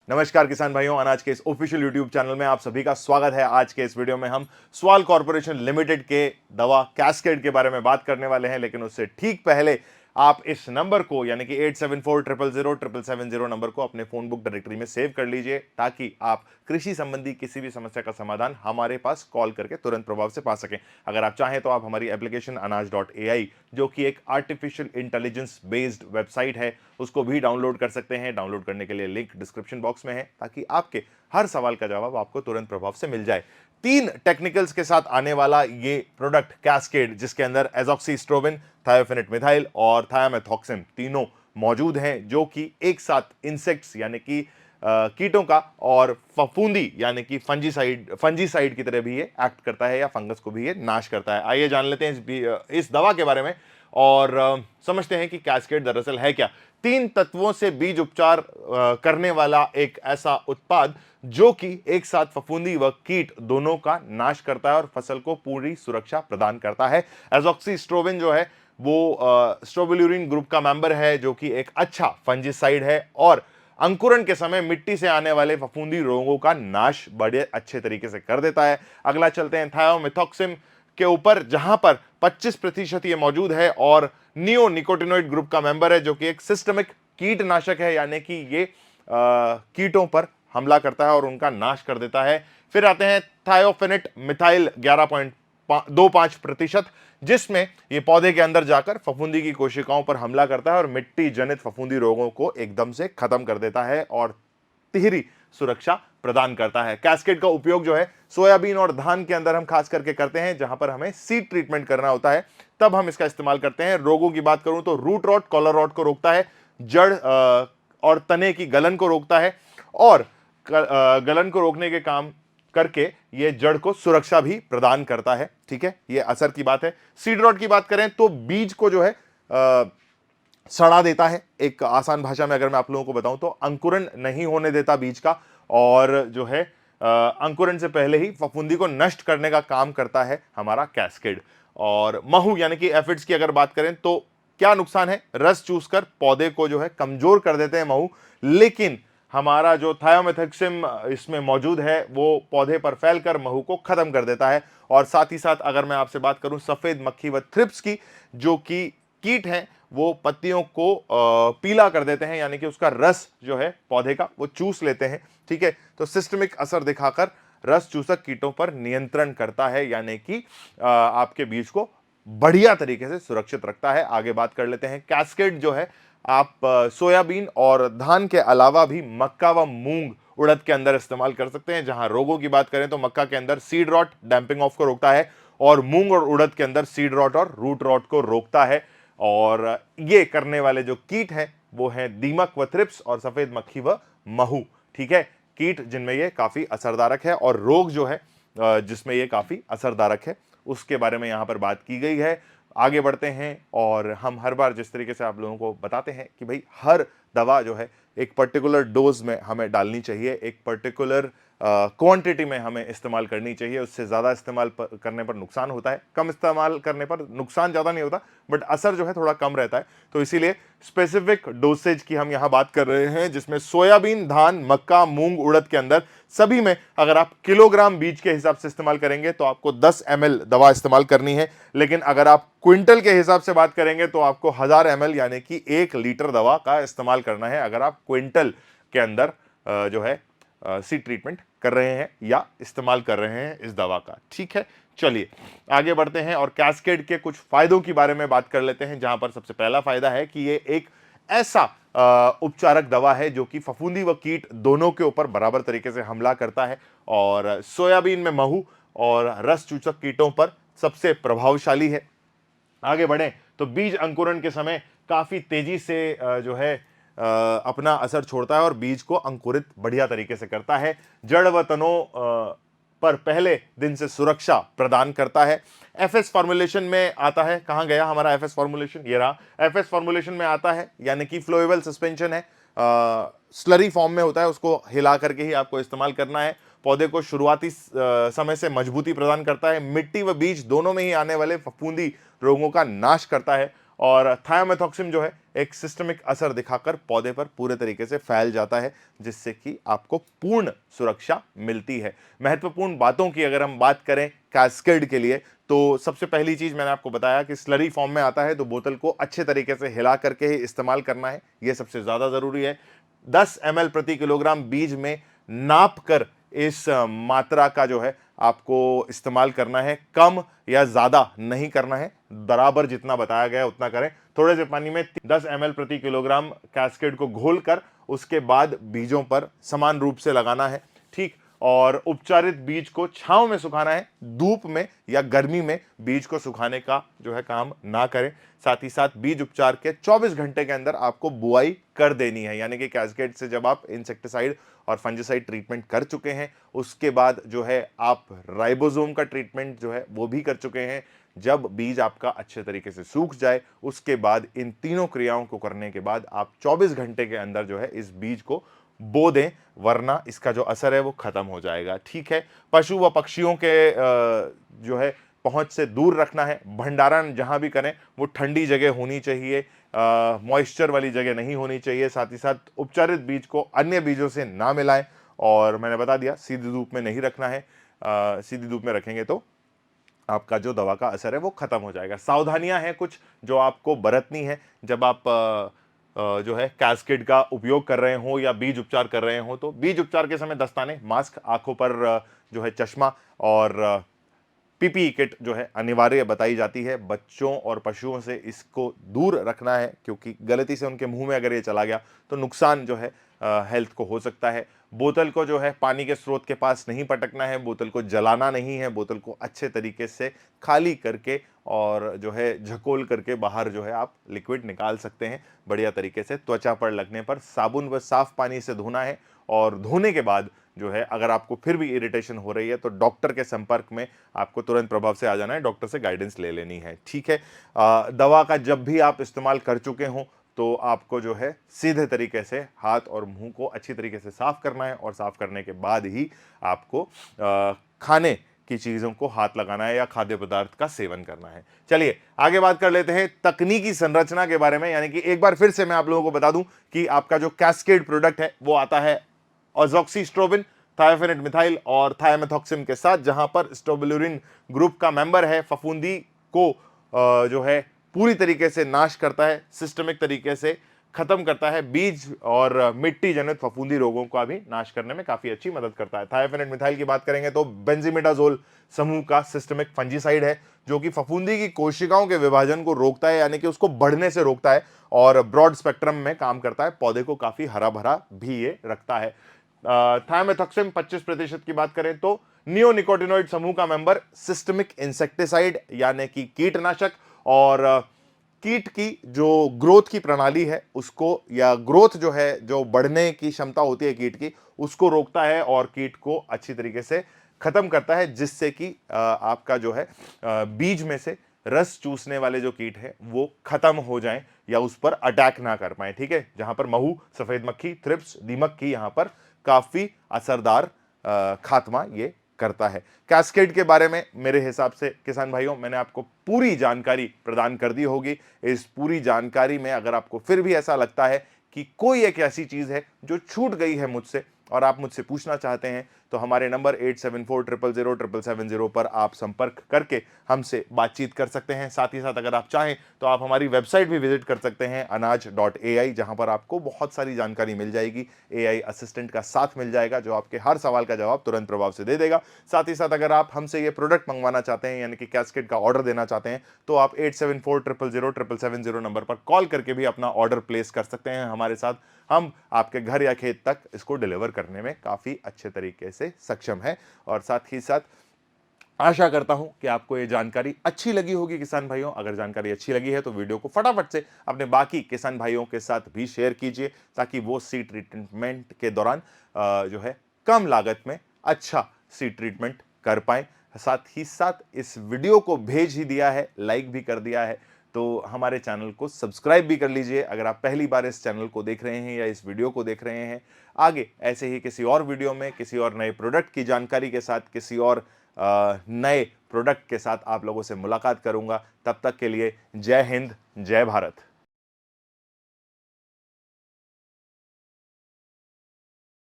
नमस्कार किसान भाइयों, अनाज के इस ऑफिशियल यूट्यूब चैनल में आप सभी का स्वागत है। आज के इस वीडियो में हम स्वाल कॉर्पोरेशन लिमिटेड के दवा कैस्केड के बारे में बात करने वाले हैं, लेकिन उससे ठीक पहले आप इस नंबर को यानी कि 8740000770 नंबर को अपने फोन बुक डायरेक्टरी में सेव कर लीजिए, ताकि आप कृषि संबंधी किसी भी समस्या का समाधान हमारे पास कॉल करके तुरंत प्रभाव से पा सकें। अगर आप चाहें तो आप हमारी एप्लीकेशन अनाज.ai, जो कि एक आर्टिफिशियल इंटेलिजेंस बेस्ड वेबसाइट है, उसको भी डाउनलोड कर सकते हैं। डाउनलोड करने के लिए लिंक डिस्क्रिप्शन बॉक्स में है, ताकि आपके हर सवाल का जवाब आपको तुरंत प्रभाव से मिल जाए। 3 टेक्निकल्स के साथ आने वाला ये प्रोडक्ट कैस्केड, जिसके अंदर एजॉक्सीस्ट्रोबिन, थायोफेनेट मिथाइल और थायामेथॉक्सिम तीनों मौजूद हैं, जो कि एक साथ इंसेक्ट्स यानी कि कीटों का और फफूंदी यानी कि फंजीसाइड की तरह भी ये एक्ट करता है, या फंगस को भी ये नाश करता है। आइए जान लेते हैं इस दवा के बारे में और समझते हैं कि कैस्केड दरअसल है क्या। 3 तत्वों से बीज उपचार करने वाला एक ऐसा उत्पाद जो कि एक साथ फफूंदी व कीट दोनों का नाश करता है और फसल को पूरी सुरक्षा प्रदान करता है। एजॉक्सीस्ट्रोबिन जो है वो स्ट्रोबिल्यूरिन ग्रुप का मेंबर है, जो कि एक अच्छा फंजीसाइड है और अंकुरण के समय मिट्टी से आने वाले फफूंदी रोगों का नाश बड़े अच्छे तरीके से कर देता है। अगला चलते हैं थायोमेथॉक्सिम के ऊपर, जहां पर 25% ये मौजूद है और नियोनिकोटिनोइड ग्रुप का मेंबर है, जो कि एक सिस्टमिक कीटनाशक है, यानी कि ये कीटों पर हमला करता है और उनका नाश कर देता है। फिर आते हैं थायोफेनेट मिथाइल 11.25%, जिसमें ये पौधे के अंदर जाकर फफूंदी की कोशिकाओं पर हमला करता है और मिट्टी जनित फफूंदी रोगों को एकदम से खत्म कर देता है और तिहरी सुरक्षा प्रदान करता है। कैस्केड का उपयोग जो है सोयाबीन और धान के अंदर हम खास करके करते हैं, जहां पर हमें सीड ट्रीटमेंट करना होता है, तब हम इसका इस्तेमाल करते हैं। रोगों की बात करूं तो रूट रॉट, कॉलर रॉट को रोकता है, जड़ और तने की गलन को रोकता है और गलन को रोकने के काम करके ये जड़ को सुरक्षा भी प्रदान करता है। ठीक है, ये असर की बात है। सीड रॉट की बात करें तो बीज को जो है सड़ा देता है। एक आसान भाषा में अगर मैं आप लोगों को बताऊं तो अंकुरण नहीं होने देता बीज का, और जो है अंकुरण से पहले ही फफूंदी को नष्ट करने का काम करता है हमारा कैस्केड। और महू यानी कि एफिड्स की अगर बात करें तो क्या नुकसान है, रस चूसकर पौधे को जो है कमजोर कर देते हैं महू, लेकिन हमारा जो थायोमेथॉक्सिम इसमें मौजूद है वो पौधे पर फैलकर महू को खत्म कर देता है। और साथ ही साथ अगर मैं आपसे बात करूं सफेद मक्खी व थ्रिप्स की, जो कि कीट हैं, वो पत्तियों को पीला कर देते हैं, यानी कि उसका रस जो है पौधे का वो चूस लेते हैं। ठीक है, तो सिस्टमिक असर दिखाकर रस चूसक कीटों पर नियंत्रण करता है, यानी कि आपके बीज को बढ़िया तरीके से सुरक्षित रखता है। आगे बात कर लेते हैं। कैस्केड जो है आप सोयाबीन और धान के अलावा भी मक्का व मूंग, उड़द के अंदर इस्तेमाल कर सकते हैं। जहां रोगों की बात करें तो मक्का के अंदर सीड रॉट, डैंपिंग ऑफ को रोकता है, और मूंग और उड़द के अंदर सीड रॉट और रूट रॉट को रोकता है। और ये करने वाले जो कीट हैं वो हैं दीमक व थ्रिप्स और सफेद मक्खी व महू। ठीक है, कीट जिनमें ये काफी असरदारक है और रोग जो है जिसमें ये काफी असरदारक है, उसके बारे में यहां पर बात की गई है। आगे बढ़ते हैं और हम हर बार जिस तरीके से आप लोगों को बताते हैं कि भाई हर दवा जो है एक पर्टिकुलर डोज में हमें डालनी चाहिए, एक पर्टिकुलर क्वांटिटी में हमें इस्तेमाल करनी चाहिए। उससे ज़्यादा इस्तेमाल करने पर नुकसान होता है, कम इस्तेमाल करने पर नुकसान ज़्यादा नहीं होता, बट असर जो है थोड़ा कम रहता है। तो इसीलिए स्पेसिफिक डोसेज की हम यहाँ बात कर रहे हैं, जिसमें सोयाबीन, धान, मक्का, मूंग, उड़द के अंदर सभी में अगर आप किलोग्राम बीज के हिसाब से इस्तेमाल करेंगे तो आपको 10 ml दवा इस्तेमाल करनी है, लेकिन अगर आप क्विंटल के हिसाब से बात करेंगे तो आपको 1000 ml यानी कि 1 लीटर दवा का इस्तेमाल करना है, अगर आप क्विंटल के अंदर जो है सीड ट्रीटमेंट कर रहे हैं या इस्तेमाल कर रहे हैं इस दवा का। ठीक है, चलिए आगे बढ़ते हैं और कैस्केड के कुछ फायदों के बारे में बात कर लेते हैं। जहां पर सबसे पहला फायदा है कि ये एक ऐसा उपचारक दवा है जो कि फफूंदी व कीट दोनों के ऊपर बराबर तरीके से हमला करता है, और सोयाबीन में महू और रस चूसक कीटों पर सबसे प्रभावशाली है। आगे बढ़ें तो बीज अंकुरण के समय काफी तेजी से जो है अपना असर छोड़ता है और बीज को अंकुरित बढ़िया तरीके से करता है। जड़ व तनों पर पहले दिन से सुरक्षा प्रदान करता है। एफएस फॉर्मुलेशन में आता है, कहां गया हमारा एफएस फॉर्मुलेशन, ये रहा। एफएस फॉर्मुलेशन में आता है, यानी कि फ्लोएबल सस्पेंशन है, स्लरी फॉर्म में होता है, उसको हिला करके ही आपको इस्तेमाल करना है। पौधे को शुरुआती समय से मजबूती प्रदान करता है, मिट्टी व बीज दोनों में ही आने वाले फफूंदी रोगों का नाश करता है। और थायोमेथॉक्सिम जो है एक सिस्टमिक असर दिखाकर पौधे पर पूरे तरीके से फैल जाता है, जिससे कि आपको पूर्ण सुरक्षा मिलती है। महत्वपूर्ण बातों की अगर हम बात करें कैस्केड के लिए, तो सबसे पहली चीज मैंने आपको बताया कि स्लरी फॉर्म में आता है, तो बोतल को अच्छे तरीके से हिला करके ही इस्तेमाल करना है, यह सबसे ज्यादा जरूरी है। 10 ml प्रति किलोग्राम बीज में नाप कर इस मात्रा का जो है आपको इस्तेमाल करना है, कम या ज्यादा नहीं करना है, बराबर जितना बताया गया है उतना करें। थोड़े से पानी में 10 ml प्रति किलोग्राम कैस्केड को घोलकर उसके बाद बीजों पर समान रूप से लगाना है, ठीक। और उपचारित बीज को छांव में सुखाना है, धूप में या गर्मी में बीज को सुखाने का जो है काम ना करें। साथ ही साथ बीज उपचार के 24 घंटे के अंदर आपको बुआई कर देनी है, यानी कि कैस्केड से जब आप इंसेक्टिसाइड और फंजिसाइड ट्रीटमेंट कर चुके हैं, उसके बाद जो है आप राइबोसोम का ट्रीटमेंट जो है वो भी कर चुके हैं। जब बीज आपका अच्छे तरीके से सूख जाए, उसके बाद इन तीनों क्रियाओं को करने के बाद आप 24 घंटे के अंदर जो है इस बीज को बो दें, वरना इसका जो असर है वो खत्म हो जाएगा, ठीक है। पशु व पक्षियों के जो है पहुंच से दूर रखना है। भंडारण जहां भी करें वो ठंडी जगह होनी चाहिए, मॉइस्चर वाली जगह नहीं होनी चाहिए। साथ ही साथ उपचारित बीज को अन्य बीजों से ना मिलाएं, और मैंने बता दिया सीधी धूप में नहीं रखना है, सीधी धूप में रखेंगे तो आपका जो दवा का असर है वो खत्म हो जाएगा। सावधानियां हैं कुछ जो आपको बरतनी है जब आप जो है कैस्केड का उपयोग कर रहे हो या बीज उपचार कर रहे हो। तो बीज उपचार के समय दस्ताने, मास्क, आंखों पर जो है चश्मा और पीपीई किट जो है अनिवार्य बताई जाती है। बच्चों और पशुओं से इसको दूर रखना है, क्योंकि गलती से उनके मुंह में अगर ये चला गया तो नुकसान जो है हेल्थ को हो सकता है। बोतल को जो है पानी के स्रोत के पास नहीं पटकना है, बोतल को जलाना नहीं है, बोतल को अच्छे तरीके से खाली करके और जो है झकोल करके बाहर जो है आप लिक्विड निकाल सकते हैं बढ़िया तरीके से। त्वचा पर लगने पर साबुन व साफ पानी से धोना है, और धोने के बाद जो है अगर आपको फिर भी इरिटेशन हो रही है तो डॉक्टर के संपर्क में आपको तुरंत प्रभाव से आ जाना है, डॉक्टर से गाइडेंस ले लेनी है, ठीक है। दवा का जब भी आप इस्तेमाल कर चुके हो तो आपको जो है सीधे तरीके से हाथ और मुंह को अच्छी तरीके से साफ करना है, और साफ करने के बाद ही आपको खाने की चीजों को हाथ लगाना है या खाद्य पदार्थ का सेवन करना है। चलिए आगे बात कर लेते हैं तकनीकी संरचना के बारे में, यानी कि एक बार फिर से मैं आप लोगों को बता दूं कि आपका जो कैस्केड प्रोडक्ट है वो आता है ऑक्सीस्ट्रोबिन, थायोफेनेट मिथाइल और थायोमेथॉक्सिम के साथ, जहां पर स्ट्रोबिलुरिन ग्रुप का मेंबर है, फफूंदी को जो है पूरी तरीके से नाश करता है, सिस्टमिक तरीके से खत्म करता है, बीज और मिट्टी जनित फफूंदी रोगों का भी नाश करने में काफी अच्छी मदद करता है। थायोफेनेट मिथाइल की बात करेंगे तो बेंजीमिडाजोल समूह का सिस्टमिक फंजीसाइड है, जो कि फफूंदी की कोशिकाओं के विभाजन को रोकता है, यानी कि उसको बढ़ने से रोकता है, और ब्रॉड स्पेक्ट्रम में काम करता है, पौधे को काफी हरा भरा भी ये रखता है। थायोमेथॉक्सिम 25% की बात करें तो नियोनिकोटिनोइड समूह का मेंबर, सिस्टमिक इंसेक्टिसाइड यानी कि कीटनाशक, और कीट की जो ग्रोथ की प्रणाली है उसको, या ग्रोथ जो है जो बढ़ने की क्षमता होती है कीट की, उसको रोकता है और कीट को अच्छी तरीके से खत्म करता है, जिससे कि आपका जो है बीज में से रस चूसने वाले जो कीट है वो खत्म हो जाएं या उस पर अटैक ना कर पाए, ठीक है। जहां पर महू, सफेद मक्खी, थ्रिप्स, दीमक की यहां पर काफी असरदार खात्मा ये करता है। कैस्केड के बारे में मेरे हिसाब से किसान भाइयों मैंने आपको पूरी जानकारी प्रदान कर दी होगी। इस पूरी जानकारी में अगर आपको फिर भी ऐसा लगता है कि कोई एक ऐसी चीज है जो छूट गई है मुझसे और आप मुझसे पूछना चाहते हैं, तो हमारे नंबर 8740007770 पर आप संपर्क करके हमसे बातचीत कर सकते हैं। साथ ही साथ अगर आप चाहें तो आप हमारी वेबसाइट भी विजिट कर सकते हैं anaj.ai, जहां पर आपको बहुत सारी जानकारी मिल जाएगी। AI असिस्टेंट का साथ मिल जाएगा जो आपके हर सवाल का जवाब तुरंत प्रभाव से दे देगा। साथ ही साथ अगर आप हमसे ये प्रोडक्ट मंगवाना चाहते हैं, यानी कि कैस्केड का ऑर्डर देना चाहते हैं, तो आप 8740007770 नंबर पर कॉल करके भी अपना ऑर्डर प्लेस कर सकते हैं हमारे साथ। हम आपके घर या खेत तक इसको डिलीवर करने में काफी अच्छे तरीके से सक्षम है। और साथ ही साथ आशा करता हूं कि आपको ये जानकारी अच्छी लगी होगी किसान भाइयों। अगर जानकारी अच्छी लगी है तो वीडियो को फटाफट से अपने बाकी किसान भाइयों के साथ भी शेयर कीजिए, ताकि वो सीड ट्रीटमेंट के दौरान जो है कम लागत में अच्छा सीड ट्रीटमेंट कर पाएं। साथ ही साथ इस वीडियो को भेज ही दिया है, लाइक भी कर दिया है, तो हमारे चैनल को सब्सक्राइब भी कर लीजिए अगर आप पहली बार इस चैनल को देख रहे हैं या इस वीडियो को देख रहे हैं। आगे ऐसे ही किसी और वीडियो में किसी और नए प्रोडक्ट की जानकारी के साथ, किसी और नए प्रोडक्ट के साथ आप लोगों से मुलाकात करूंगा। तब तक के लिए जय हिंद, जय भारत।